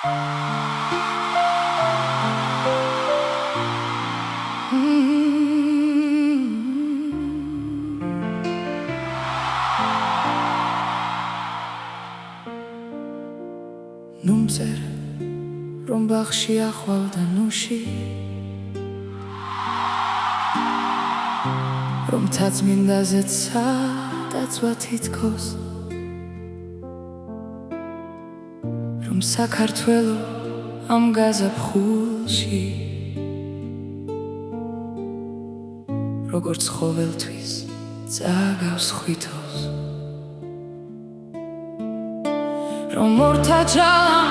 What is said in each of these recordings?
ნუმწერ რომ ბაღში ახვალდა ნუში რომ თაცმინდაზე სადაცვა თითქოს რომ საქართველო ამ გაზაფხულში როგორც ყოველთვის წაგავს ხვითოს რომ ორთა ჯალამ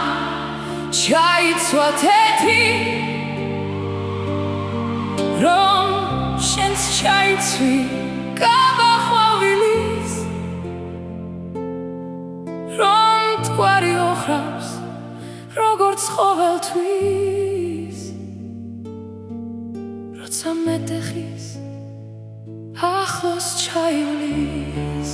ჩაიცვა თეთრი რომ შენც ჩაიცვი გაბახვავილის რომ თქვარი ოხრავს როგორც ყოველთვის როცა მეტეხის ახლოს ჩაივლის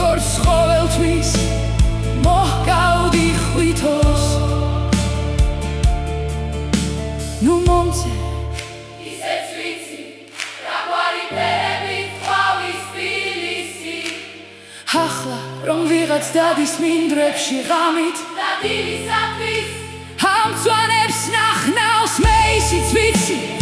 როგორც ყოველთვის მოჰგავდი ხვითოს ნუ მომწე ისეც ვიცი რაგვარი ფერები ყავის თბილისი ახლა რომ ვიღაც დადის მინდვრებში ღამით და დილისათვის ამწვანებს ნახნავს მე ისიც ვიცი